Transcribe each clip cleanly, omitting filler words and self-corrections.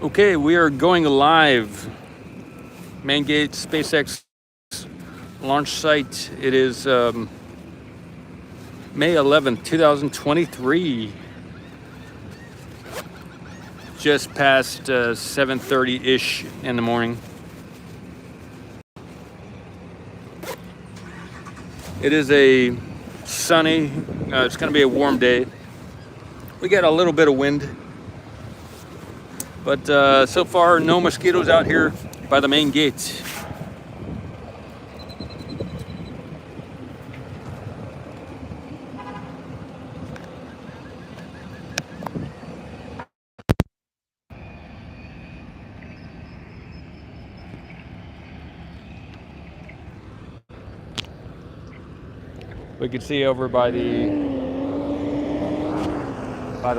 Okay, we are going live. Main gate, SpaceX launch site. It is May 11th, 2023. Just past 7:30-ish in the morning. It is a sunny, it's going to be a warm day. We got a little bit of wind. But so far, no mosquitoes out here by the main gate. We can see over by the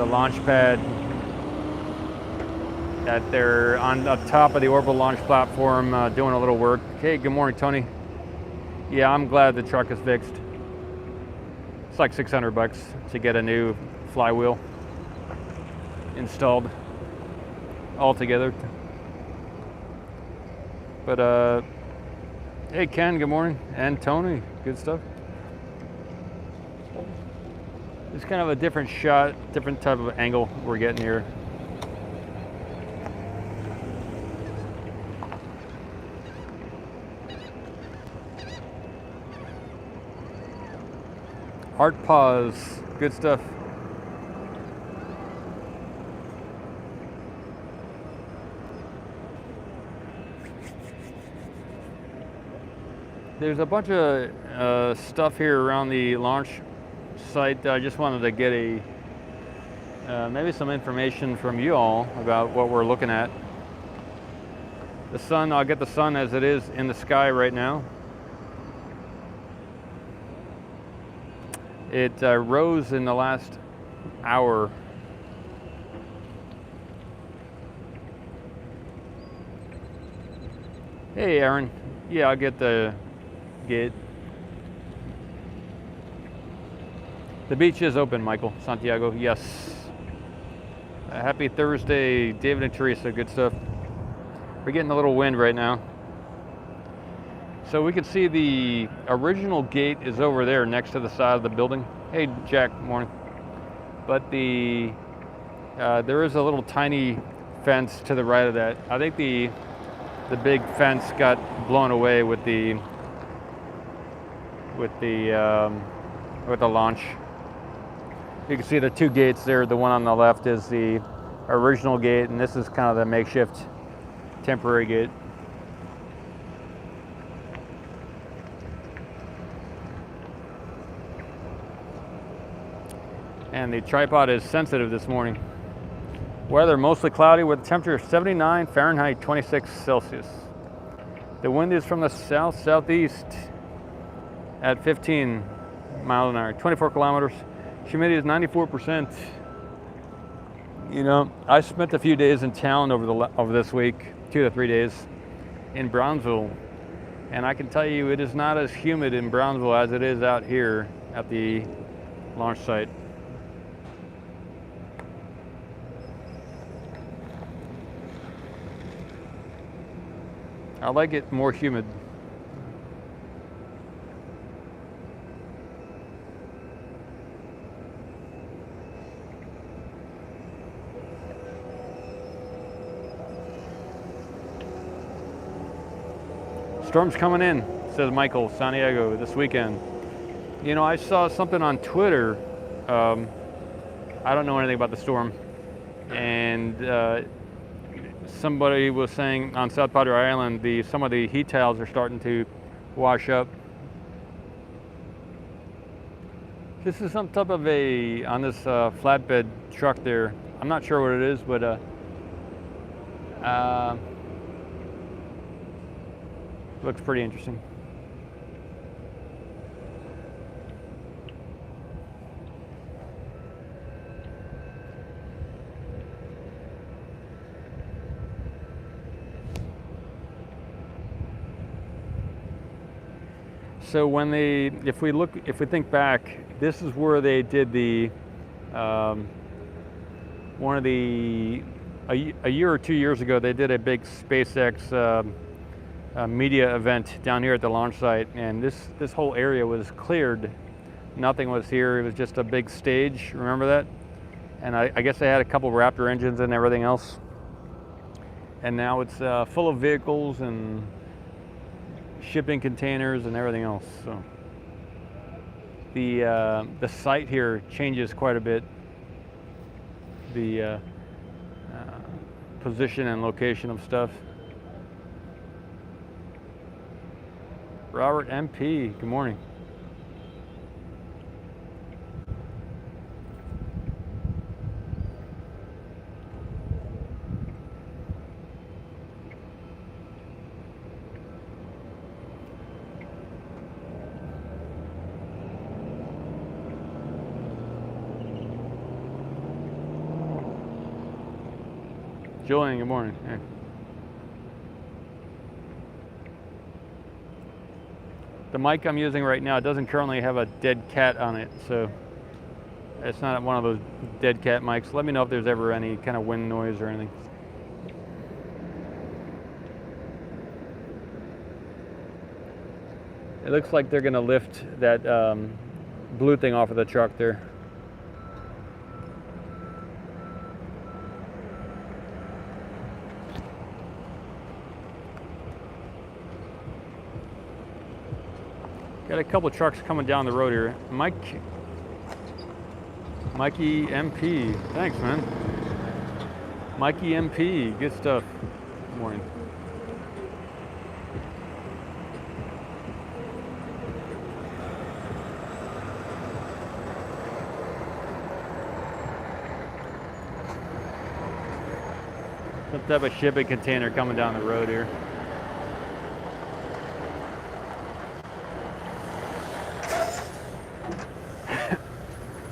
launch pad that they're on up top of the orbital launch platform doing a little work. Hey, good morning, Tony. Yeah, I'm glad the truck is fixed. It's like $600 to get a new flywheel installed altogether. But hey, Ken, good morning, and Tony, good stuff. It's kind of a different shot, different type of angle we're getting here. Heart pause, good stuff. There's a bunch of stuff here around the launch site. I just wanted to get maybe some information from you all about what we're looking at. The sun, I'll get the sun as it is in the sky right now. It rose in the last hour. Hey, Aaron. Yeah, I'll get the gate. The beach is open, Michael. Santiago, yes. Happy Thursday, David and Teresa, good stuff. We're getting a little wind right now. So we can see the original gate is over there next to the side of the building. Hey, Jack, morning. But there is a little tiny fence to the right of that. I think the big fence got blown away with the launch. You can see the two gates there. The one on the left is the original gate, and this is kind of the makeshift temporary gate. And the tripod is sensitive this morning. Weather mostly cloudy with temperature 79 Fahrenheit, 26 Celsius. The wind is from the south-southeast at 15 miles an hour, 24 kilometers. Humidity is 94%. You know, I spent a few days in town over this week, 2 to 3 days, in Brownsville, and I can tell you it is not as humid in Brownsville as it is out here at the launch site. I like it more humid. Storm's coming in, says Michael, Santiago, this weekend. You know, I saw something on Twitter. I don't know anything about the storm. And somebody was saying on South Padre Island, some of the heat tiles are starting to wash up. This is some type of on this flatbed truck there. I'm not sure what it is, but looks pretty interesting. So if we think back, this is where they did one of the a year or 2 years ago, they did a big SpaceX media event down here at the launch site, and this whole area was cleared. Nothing was here. It was just a big stage. Remember that? And I guess they had a couple Raptor engines and everything else. And now it's full of vehicles and shipping containers and everything else. So the site here changes quite a bit. The position and location of stuff. Robert MP, good morning. Julian, good morning. Hey. The mic I'm using right now doesn't currently have a dead cat on it, so it's not one of those dead cat mics. Let me know if there's ever any kind of wind noise or anything. It looks like they're gonna lift that blue thing off of the truck there. Got a couple trucks coming down the road here. Mikey MP, thanks man. Mikey MP, good stuff. Good morning. Some type of shipping container coming down the road here.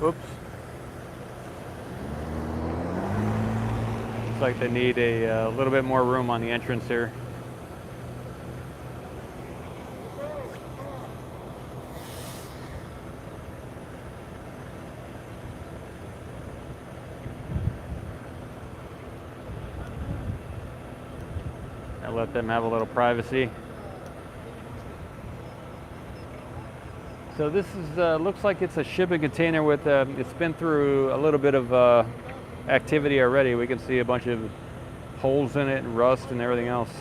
Oops. Looks like they need a little bit more room on the entrance here. I let them have a little privacy. So this is looks like it's a shipping container with it's been through a little bit of activity already. We can see a bunch of holes in it and rust and everything else.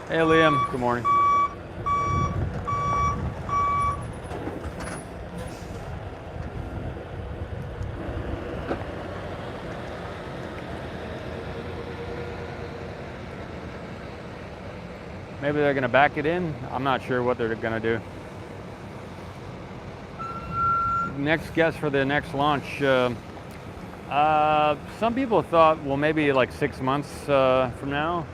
Hey Liam, good morning. Maybe they're gonna back it in. I'm not sure what they're gonna do. Next guess for the next launch. Some people thought, well, maybe like 6 months from now.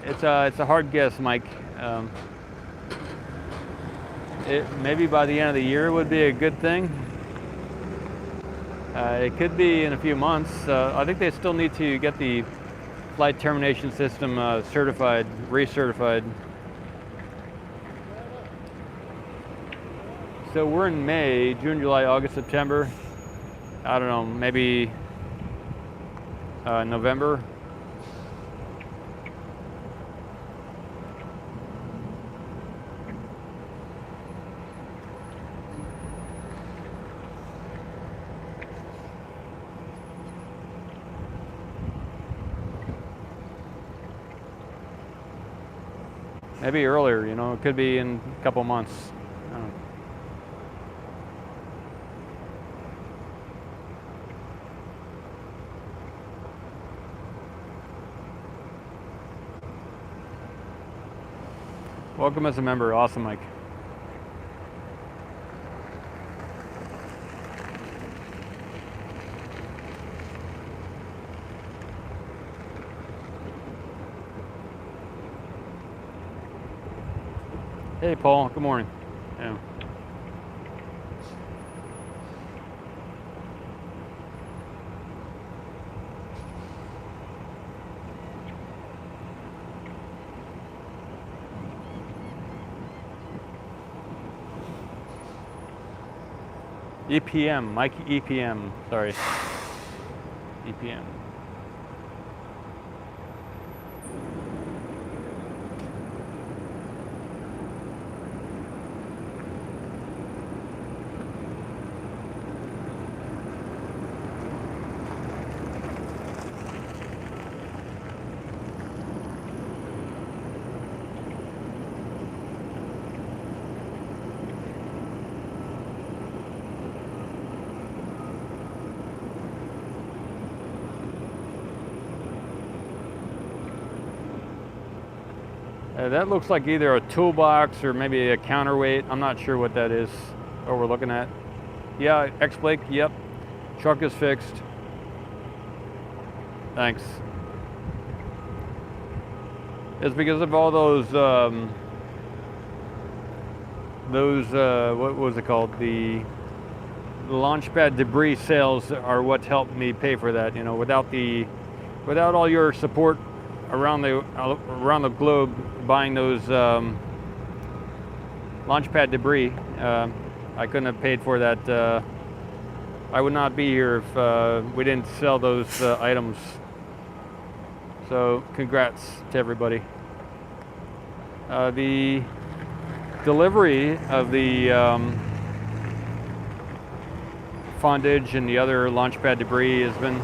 It's a hard guess, Mike. Maybe by the end of the year would be a good thing. It could be in a few months. I think they still need to get the flight termination system certified, recertified. So we're in May, June, July, August, September. I don't know, maybe November. Maybe earlier, you know, it could be in a couple months. I don't know. Welcome as a member. Awesome, Mike. Hey, Paul. Good morning. Yeah. EPM, Mike EPM. Sorry. EPM. That looks like either a toolbox or maybe a counterweight. I'm not sure what that is, what we're looking at. Yeah, X Blake, yep. Truck is fixed. Thanks. It's because of all those what was it called? The launchpad debris sales are what helped me pay for that. You know, without all your support around the globe buying those launchpad debris, I couldn't have paid for that. I would not be here if we didn't sell those items. So congrats to everybody. The delivery of the fundage and the other launchpad debris has been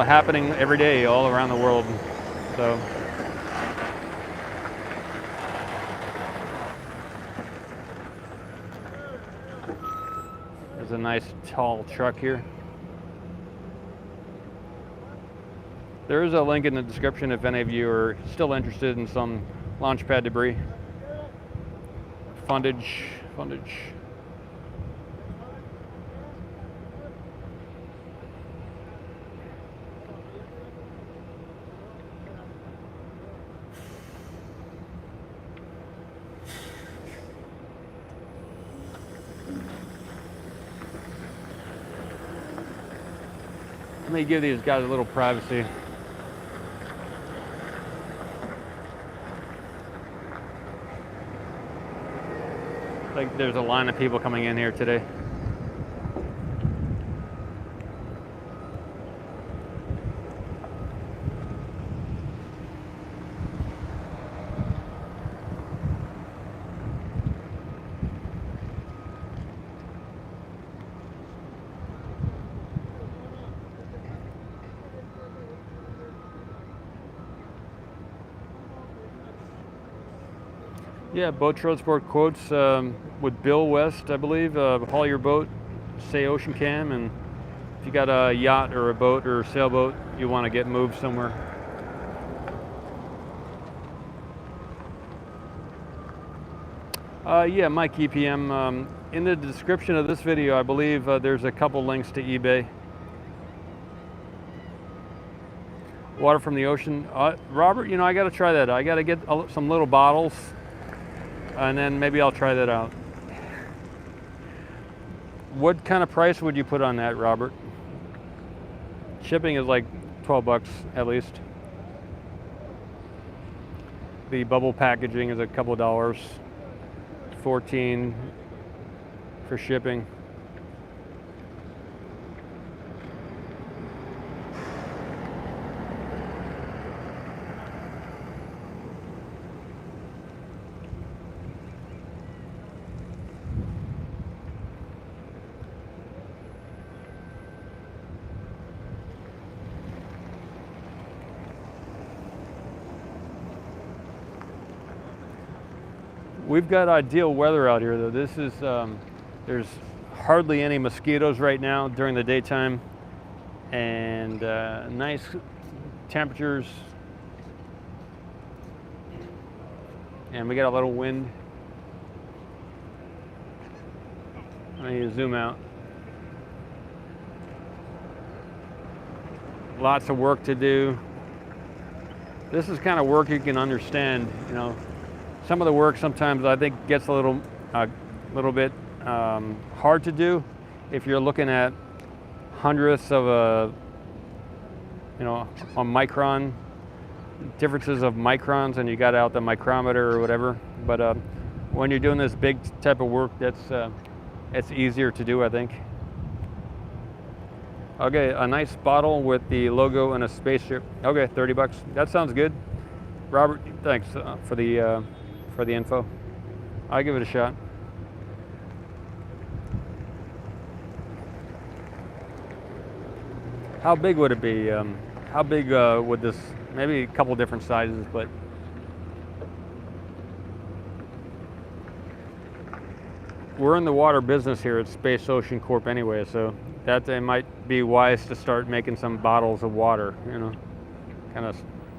happening every day all around the world. So there's a nice tall truck here. There is a link in the description if any of you are still interested in some launchpad debris. Fundage. Let me give these guys a little privacy. Like there's a line of people coming in here today. Yeah, boat transport quotes with Bill West, I believe. Haul your boat, say Ocean Cam, and if you got a yacht or a boat or a sailboat you want to get moved somewhere. Yeah, Mike EPM. In the description of this video, I believe there's a couple links to eBay. Water from the ocean. Robert, I got to try that. I got to get some little bottles. And then maybe I'll try that out. What kind of price would you put on that, Robert? Shipping is like 12 bucks at least. The bubble packaging is a couple dollars. 14 for shipping. We've got ideal weather out here though. This is, there's hardly any mosquitoes right now during the daytime, and nice temperatures, and we got a little wind. I need to zoom out. Lots of work to do. this is kind of work you can understand. You know, some of the work sometimes I think gets a little bit hard to do if you're looking at hundredths of a, you know, a micron, differences of microns, and you got out the micrometer or whatever. But when you're doing this big type of work, it's easier to do, I think. Okay, a nice bottle with the logo and a spaceship. Okay, 30 bucks. That sounds good. Robert, thanks for the info. I'll give it a shot. How big would it be? How big would this? Maybe a couple different sizes, but we're in the water business here at Space Ocean Corp anyway, so that it might be wise to start making some bottles of water, you know, kind of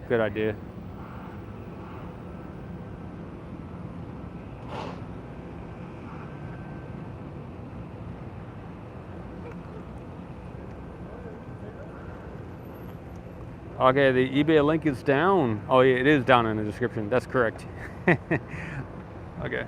good idea. Okay, the eBay link is down. Oh yeah, it is down in the description, that's correct. Okay.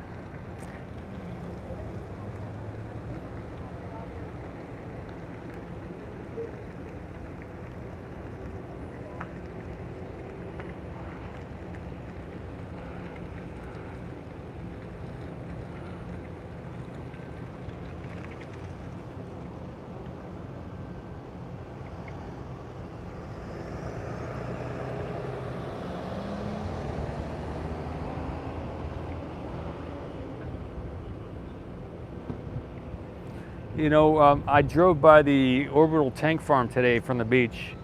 You know, I drove by the orbital tank farm today from the beach,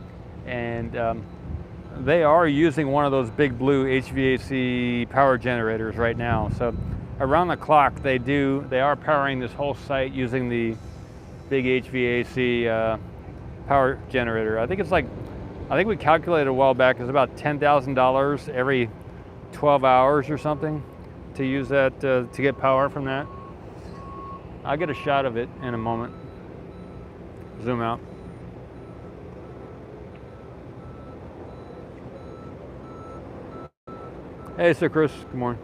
and they are using one of those big blue HVAC power generators right now. So around the clock they are powering this whole site using the big HVAC power generator. I think we calculated a while back, it's about $10,000 every 12 hours or something to use that, to get power from that. I'll get a shot of it in a moment. Zoom out. Hey, Sir Chris, good morning.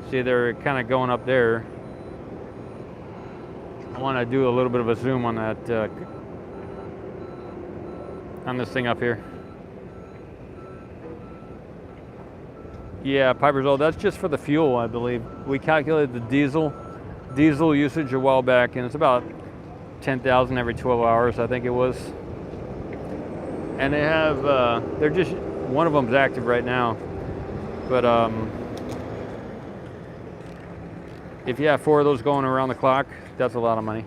See, they're kind of going up there. I want to do a little bit of a zoom on that, on this thing up here. Yeah, Piper's old. That's just for the fuel, I believe. We calculated the diesel usage a while back, and it's about 10,000 every 12 hours, I think it was. And they have, they're just, one of them's active right now. But if you have 4 of those going around the clock, that's a lot of money.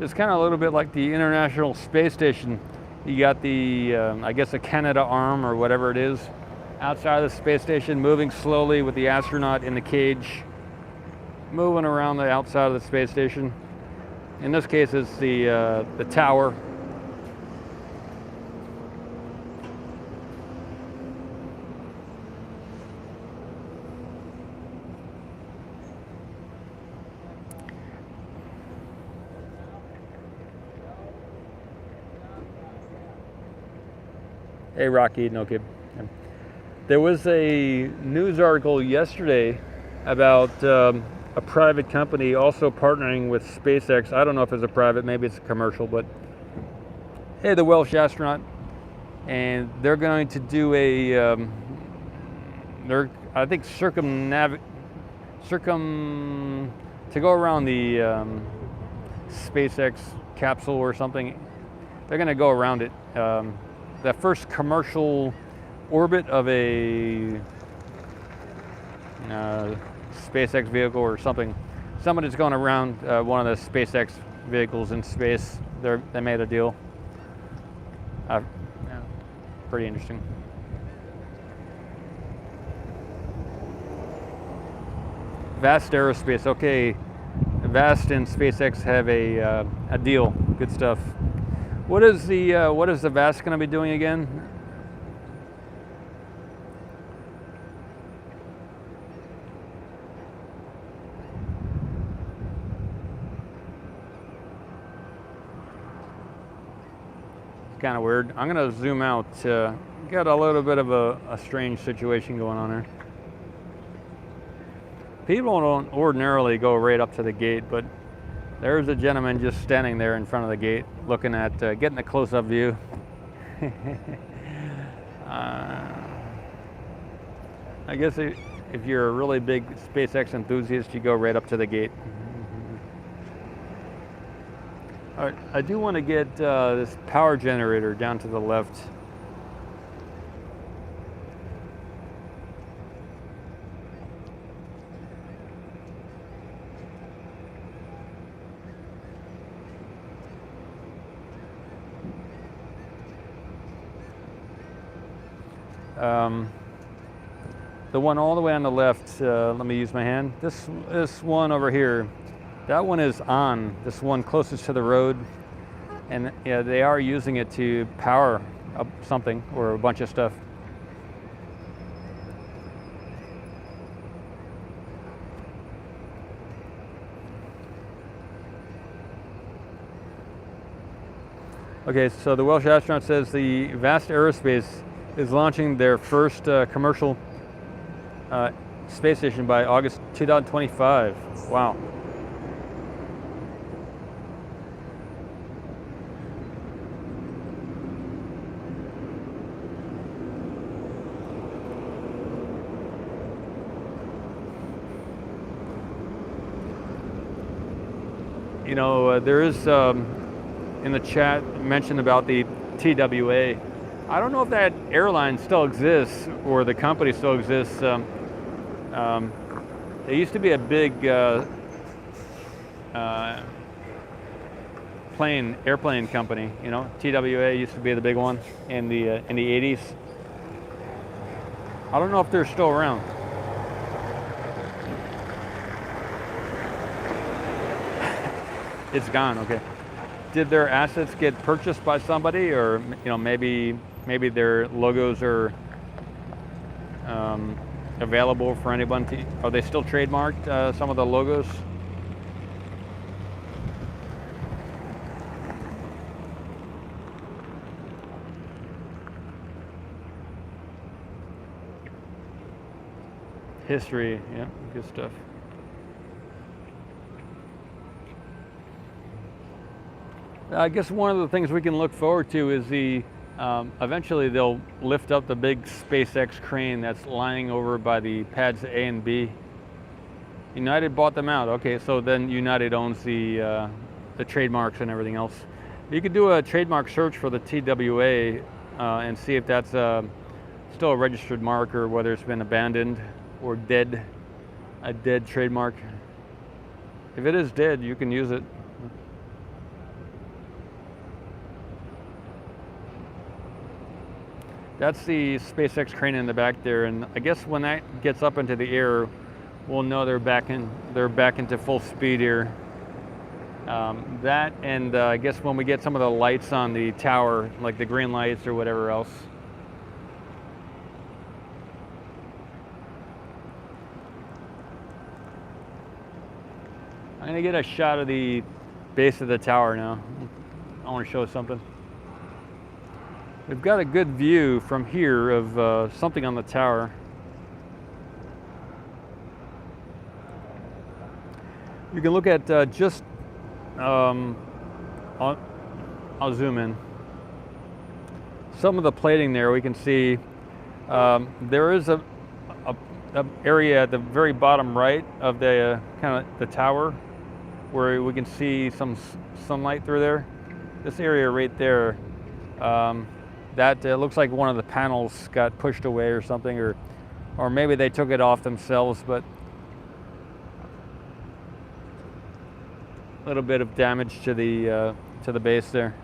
It's kind of a little bit like the International Space Station. You got the, I guess, a Canada arm or whatever it is, outside of the space station, moving slowly with the astronaut in the cage, moving around the outside of the space station. In this case, it's the tower. Hey, Rocky, no kid. There was a news article yesterday about a private company also partnering with SpaceX. I don't know if it's a private, maybe it's a commercial, but hey, the Welsh astronaut, and they're going to do a, I think to go around the SpaceX capsule or something. They're going to go around it. The first commercial orbit of a SpaceX vehicle or something. Somebody's going around one of the SpaceX vehicles in space. They made a deal. Yeah, pretty interesting. Vast Aerospace. Okay, Vast and SpaceX have a deal. Good stuff. What is the Vast going to be doing again? Kind of weird. I'm going to zoom out. Got a little bit of a strange situation going on here. People don't ordinarily go right up to the gate, but there's a gentleman just standing there in front of the gate, looking at, getting a close-up view. I guess if you're a really big SpaceX enthusiast, you go right up to the gate. All right, I do want to get this power generator down to the left. The one all the way on the left, let me use my hand. This one over here, that one is on. This one closest to the road, and yeah, they are using it to power up something or a bunch of stuff. Okay, so the Welsh astronaut says the Vast Aerospace is launching their first commercial space station by August 2025. Wow. You know, there is in the chat mention about the TWA. I don't know if that airline still exists or the company still exists. They used to be a big airplane company. You know, TWA used to be the big one in the 80s. I don't know if they're still around. It's gone. Okay. Did their assets get purchased by somebody, or you know, maybe their logos are available for anyone to? Are they still trademarked? Some of the logos. History, yeah, good stuff. I guess one of the things we can look forward to is eventually they'll lift up the big SpaceX crane that's lying over by the pads A and B. United bought them out. Okay, so then United owns the trademarks and everything else. You could do a trademark search for the TWA and see if that's still a registered mark or whether it's been abandoned or dead, a dead trademark. If it is dead, you can use it. That's the SpaceX crane in the back there, and I guess when that gets up into the air, we'll know they're back into full speed here. That and I guess when we get some of the lights on the tower, like the green lights or whatever else. I'm gonna get a shot of the base of the tower now. I want to show something. We've got a good view from here of something on the tower. You can look at I'll zoom in. Some of the plating there, we can see there is a area at the very bottom right of the kind of the tower where we can see some sunlight through there. This area right there. That looks like one of the panels got pushed away or something, or maybe they took it off themselves, but a little bit of damage to the base there.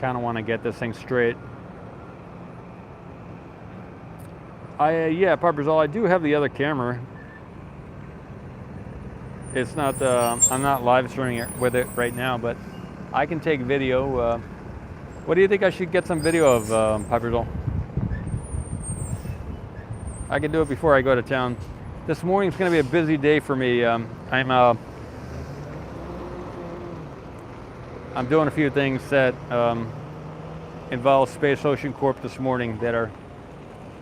kind of want to get this thing straight. Yeah, Piperzall, I do have the other camera. It's not, I'm not live streaming it with it right now, but I can take video. What do you think I should get some video of, Piperzall? I can do it before I go to town. This morning's going to be a busy day for me. I'm doing a few things that involve Space Ocean Corp this morning that are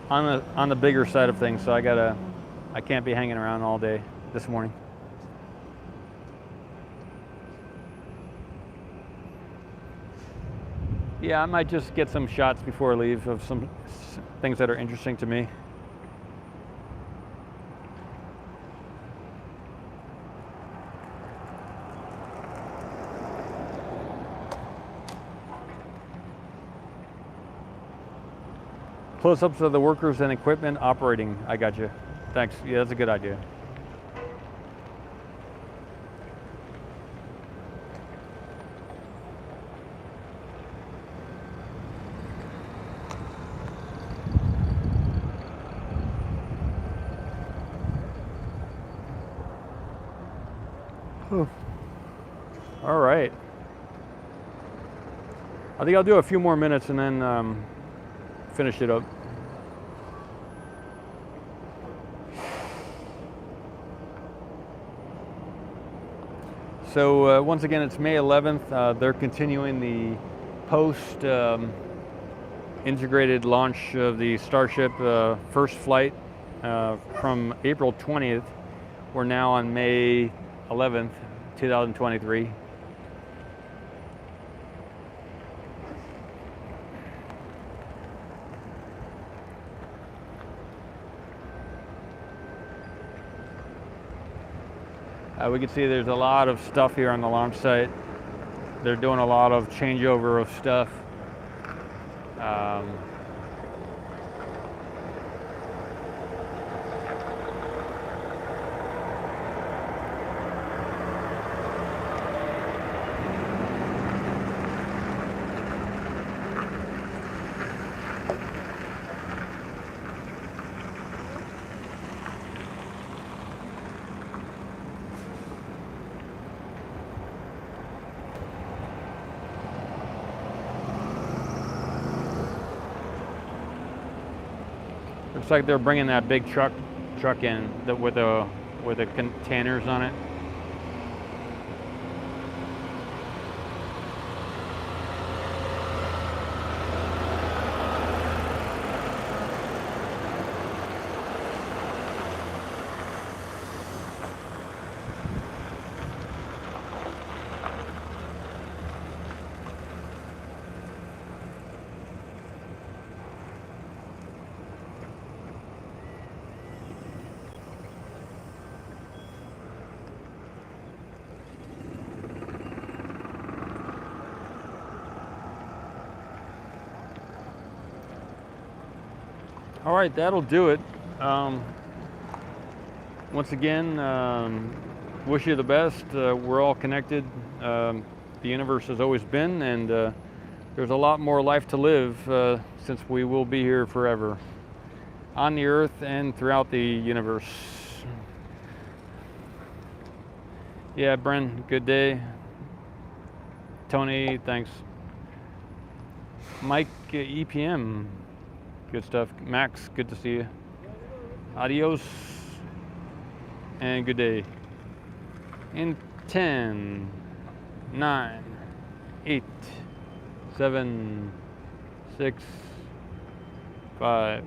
on the bigger side of things. So I can't be hanging around all day this morning. Yeah, I might just get some shots before I leave of some things that are interesting to me. Close-ups of the workers and equipment operating. I got you. Thanks. Yeah, that's a good idea. Whew. All right. I think I'll do a few more minutes and then finish it up. So once again, it's May 11th. They're continuing the post integrated launch of the Starship first flight from April 20th. We're now on May 11th, 2023. We can see there's a lot of stuff here on the launch site. They're doing a lot of changeover of stuff. Looks like they're bringing that big truck in with the containers on it. All right, that'll do it. Once again, wish you the best. We're all connected. The universe has always been, and there's a lot more life to live since we will be here forever on the Earth and throughout the universe. Yeah, Bren, good day. Tony, thanks. Mike, EPM. Good stuff. Max, good to see you. Adios and good day. In 10, 9, 8, 7, 6, 5,